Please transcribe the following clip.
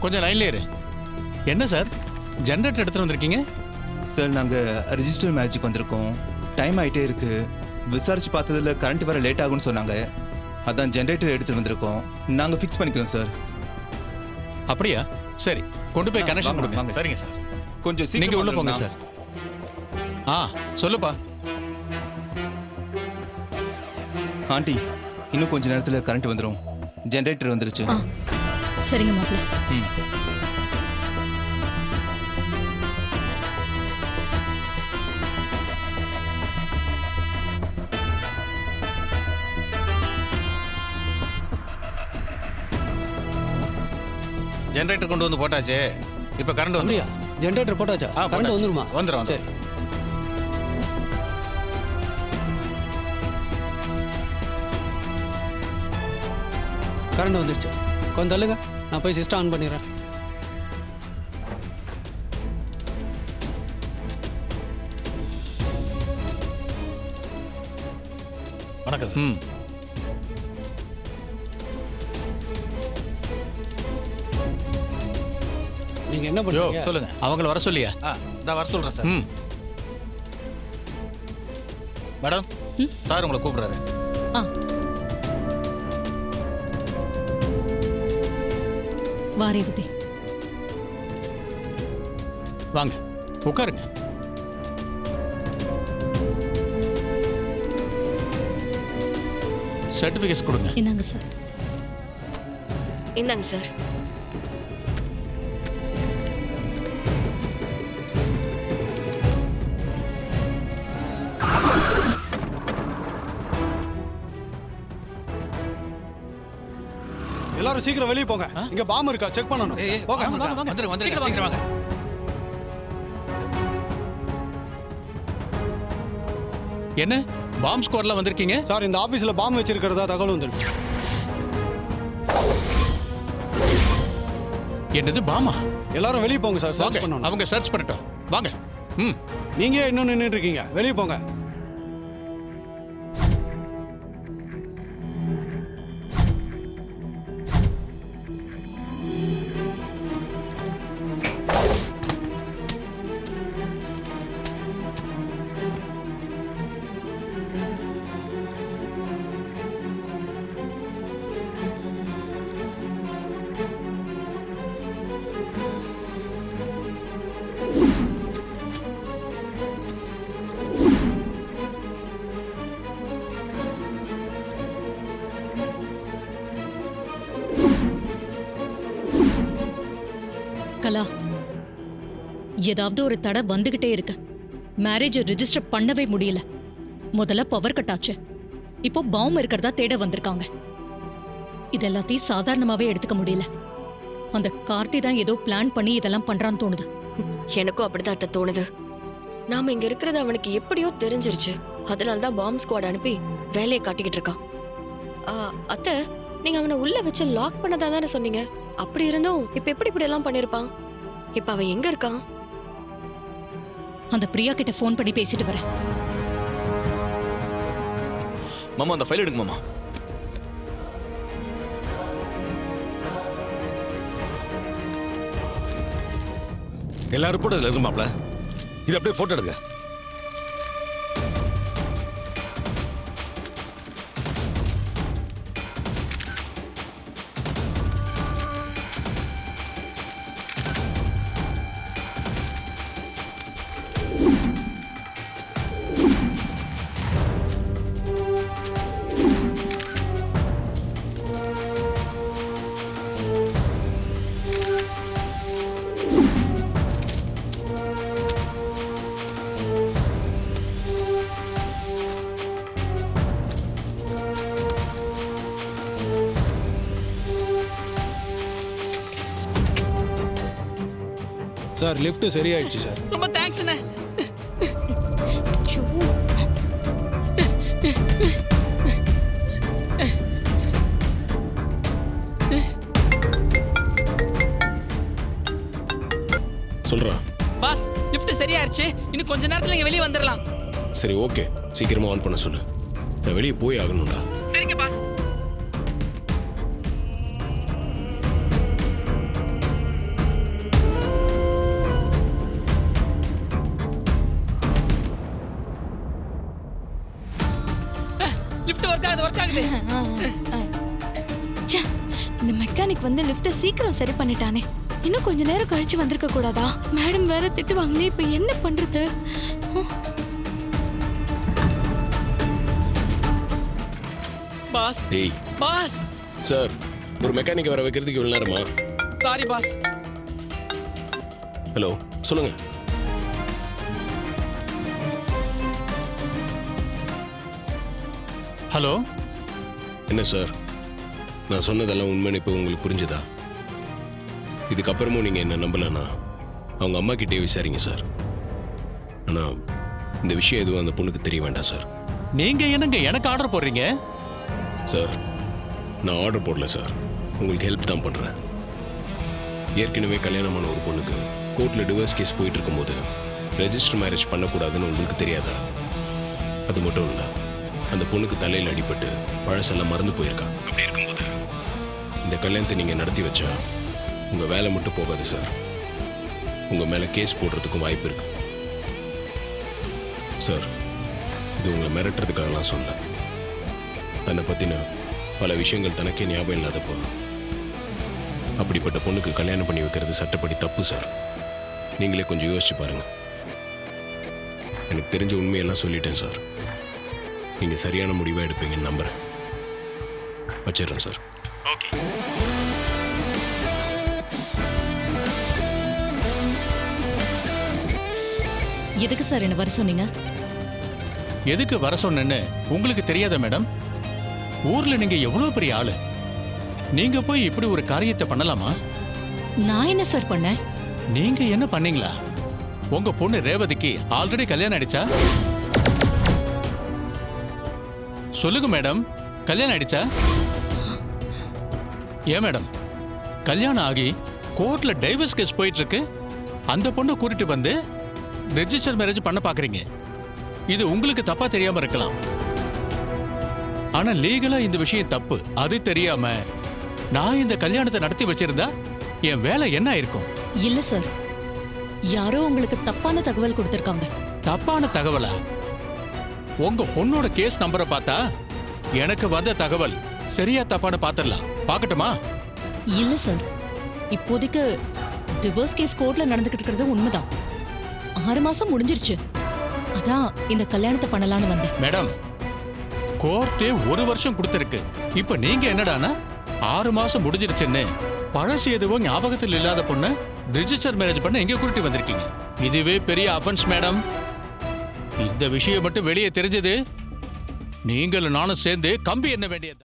கொஞ்சம் லைன்ல இரு. என்ன சார் ஜெனரேட்டர் எடுத்துட்டு வந்திருக்கீங்க? சார் நாங்கள் ரிஜிஸ்டர் மேரேஜுக்கு வந்திருக்கோம். டைம் ஆகிட்டே இருக்கு. விசாரிச்சு பார்த்ததுல கரண்ட் வர லேட் ஆகும்னு சொன்னாங்க. அதான் ஜெனரேட்டர் எடுத்துட்டு வந்திருக்கோம். நாங்கள் ஃபிக்ஸ் பண்ணிக்கிறோம் சார். அப்படியா? சரி, கொண்டு போய் கனெக்ஷன் கொடுங்க. சரிங்க சார். கொஞ்சம் நீங்க உள்ள போங்க சார். சொல்லுப்பா. ஆண்டி, இன்னும் கொஞ்ச நேரத்தில் கரண்ட் வந்துடும். ஜெனரேட்டர் வந்துருச்சு. சரிங்க மாப்பிள்ள. ஜெனரேட்டர் கொண்டு வந்து போட்டாச்சு. இப்போ கரண்ட் வந்து ஜெனரேட்டர் போட்டாச்சா? கரண்ட் வந்துருமா? வந்துடும். சரி. கரண்ட் வந்துருச்சு. கொஞ்சம் தள்ளுங்க, நான் போய் சிஸ்டம் ஆன் பண்ணிடுறேன். வணக்கம் சார். நீங்க என்ன பண்ணுங்க? சொல்லுங்க. அவங்கள வர சொல்லியா? நான் வர சொல்றேன் சார். மேடம், சார் உங்களை கூப்பிடுறாரு. வாரேவதி, வாங்க உட்காருங்க. சர்டிபிகேட்ஸ் கொடுங்க. இந்தாங்க சார். இந்தாங்க சார். எல்லாரும் சீக்கிரம் வெளியே போங்க. இங்க பாம்பு இருக்கா செக் பண்ணனும். போங்க. வந்துருங்க சீக்கிரம் வாங்க. என்ன பாம்பு ஸ்குவாட்ல வந்திருக்கீங்க? சார், இந்த ஆபீஸ்ல பாம்பு வச்சிருக்கிறதா தகவல் வந்திருக்கு. என்னது பாமா? எல்லாரும் வெளியே போங்க சார். சர்ச் பண்ணனும். அவங்க சர்ச் பண்ணட்டும். வாங்க. நீங்க இன்னும் நின்னுட்டு இருக்கீங்க. வெளியே போங்க. கலா, ஏதாவது ஒரு தடை வந்துகிட்டே இருக்கு. மேரேஜ் ரெஜிஸ்டர் பண்ணவே முடியல. முதல்ல பவர் கட் ஆச்சு, இப்போ பாம்பு இருக்கிறதா தேட வந்திருக்காங்க. இதெல்லாத்தையும் சாதாரணமாவே எடுத்துக்க முடியல. அந்த கார்த்தி தான் ஏதோ பிளான் பண்ணி இதெல்லாம் பண்றான்னு தோணுது. எனக்கும் அப்படிதான் அத்தை தோணுது. நாம இங்க இருக்கிறது அவனுக்கு எப்படியோ தெரிஞ்சிருச்சு. அதனாலதான் பாம்பு ஸ்குவாட் அனுப்பி வேலையை காட்டிக்கிட்டு இருக்கான். அத்தை, நீங்க அவனை உள்ள வச்சு லாக் பண்ணதா தானே சொன்னீங்க? அப்படி இருந்தும் இப்ப எப்படி இப்படி எல்லாம் பண்ணிருப்பான்? இப்ப அவன் எங்க இருக்கான்? அந்த பிரியா கிட்ட போன் பண்ணி பேசிட்டு வரேன். மாமா, அந்த ஃபைல் எடுங்க மாமா. எல்லா ரிப்போர்ட்டும் இதில் இருக்கு மாப்ள. இது அப்படியே ஃபோட்டோ எடுங்க. சார், லிஃப்ட் சரியாயிடுச்சு சார். ரொம்ப தேங்க்ஸ் அண்ணே. சொல்றா. பாஸ், லிஃப்ட் சரியாயிருச்சு. இன்னும் கொஞ்ச நேரத்துல இங்க வெளிய வந்துடலாம். சரி, ஓகே. சீக்கிரமா ஆன் பண்ண சொல்லு. நான் வெளியே போய் ஆகணும்டா. சரிங்க பாஸ். ஏறு ச்சே, இந்த மெக்கானிக் வந்து லிஃப்ட்டை சீக்கிரம் சரி பண்ணிட்டானே. இன்னும் கொஞ்ச நேரம் கழிச்சு வந்திருக்க கூடாதா? மேடம் வேற திட்டுவாங்களே, இப்ப என்ன பண்றது? பாஸ் ஏய் பாஸ் சார், ஒரு மெக்கானிக்கை வர வைக்கிறதுக்கு இவ்வளோ நேரமா? Sorry boss. ஹலோ, சொல்லுங்க. ஹலோ என்ன சார், நான் சொன்னதெல்லாம் உண்மைன்னு இப்போ உங்களுக்கு புரிஞ்சுதா? இதுக்கப்புறமும் நீங்கள் என்ன நம்பலன்னா அவங்க அம்மா கிட்டே விசாரிங்க சார். ஆனால் இந்த விஷயம் எதுவும் அந்த பொண்ணுக்கு தெரிய வேண்டாம் சார். நீங்க என்னங்க எனக்கு ஆர்டர் போடுறீங்க? சார், நான் ஆர்டர் போடல சார், உங்களுக்கு ஹெல்ப் தான் பண்ணுறேன். ஏற்கனவே கல்யாணமான ஒரு பொண்ணுக்கு கோர்ட்டில் டிவோர்ஸ் கேஸ் போயிட்டு இருக்கும்போது ரெஜிஸ்டர் மேரேஜ் பண்ணக்கூடாதுன்னு உங்களுக்கு தெரியாதா? அது மட்டும் இல்லை, அந்த பொண்ணுக்கு தலையில் அடிபட்டு பழசெல்லாம் மறந்து போயிருக்கா. அப்படி இருக்கும்போது இந்த கல்யாணத்தை நீங்கள் நடத்தி வச்சா உங்கள் வேலை மட்டும் போகாது சார், உங்கள் மேலே கேஸ் போடுறதுக்கும் வாய்ப்பு இருக்கு சார். இது உங்களை மிரட்டுறதுக்காகலாம் சொல்ல. தன்னை பற்றின பல விஷயங்கள் தனக்கே ஞாபகம் இல்லாதப்போ அப்படிப்பட்ட பொண்ணுக்கு கல்யாணம் பண்ணி வைக்கிறது சட்டப்படி தப்பு சார். நீங்களே கொஞ்சம் யோசிச்சு பாருங்க. எனக்கு தெரிஞ்ச உண்மையெல்லாம் சொல்லிட்டேன் சார். நீங்கள் சரியான முடிவாக எடுப்பீங்கன்னு நம்புகிறேன். வச்சிடுறேன் சார். ஓகே. எதுக்கு சார் என்ன வர சொன்னீங்க? எதுக்கு வர சொன்னேன்னு உங்களுக்கு தெரியாத மேடம்? ஊர்ல நீங்க எவ்வளவு பெரிய ஆளு, நீங்க போய் இப்படி ஒரு காரியத்தை பண்ணலாமா? நான் என்ன சார் பண்ணேன்? நீங்க என்ன பண்ணீங்களா? உங்க பொண்ணு ரேவதிக்கு ஆல்ரெடி கல்யாணம் ஆயிடுச்சா? சொல்லுங்க மேடம், கல்யாணம் ஆயிடுச்சா? ஏன் மேடம், கல்யாணம் ஆகி கோர்ட்ல டைவர்ஸ் கேஸ் போயிட்டு இருக்கு, அந்த பொண்ணை கூட்டிட்டு வந்து ரெஜிஸ்டர் மேரேஜ் பண்ண பாக்குறீங்க. இது உங்களுக்கு தப்பா தெரியாம இருக்கலாம், ஆனா லீகலா இந்த விஷயம் தப்பு. அது தெரியாம நான் இந்த கல்யாணத்தை நடத்தி வச்சிருந்தா என் வேலை என்ன ஆயிருக்கும்? இல்ல சார், யாரோ உங்களுக்கு தப்பான தகவல் கொடுத்திருக்காங்க. தப்பான தகவலா? உங்க பொண்ணோட கேஸ் நம்பரை பார்த்தா எனக்கு வந்த தகவல் சரியா தப்பான பாத்திரலாம். பார்க்கட்டுமா? இல்ல சார், இப்போதைக்கு டிவோர்ஸ் கேஸ் கோர்ட்ல நடந்துகிட்டு இருக்கிறது உண்மைதான். 6 மாசம் முடிஞ்சிருச்சு, அதான் இந்த கல்யாணத்தை பண்ணலான்னு வந்தேன். மேடம், கோர்ட்டே 1 வருஷம் கொடுத்திருக்கு. இப்ப நீங்க என்னடானா 6 மாசம் முடிஞ்சிருச்சுன்னு பழசு எதுவும் ஞாபகத்தில் இல்லாத பொண்ணு ரிஜிஸ்டர் மேரேஜ் பண்ண எங்க கூட்டி வந்திருக்கீங்க. இதுவே பெரிய அஃபென்ஸ் மேடம். இந்த விஷயம் மட்டும் வெளியே தெரிஞ்சது நீங்களும் நானும் சேர்ந்து கம்பி என்ன வேண்டியது.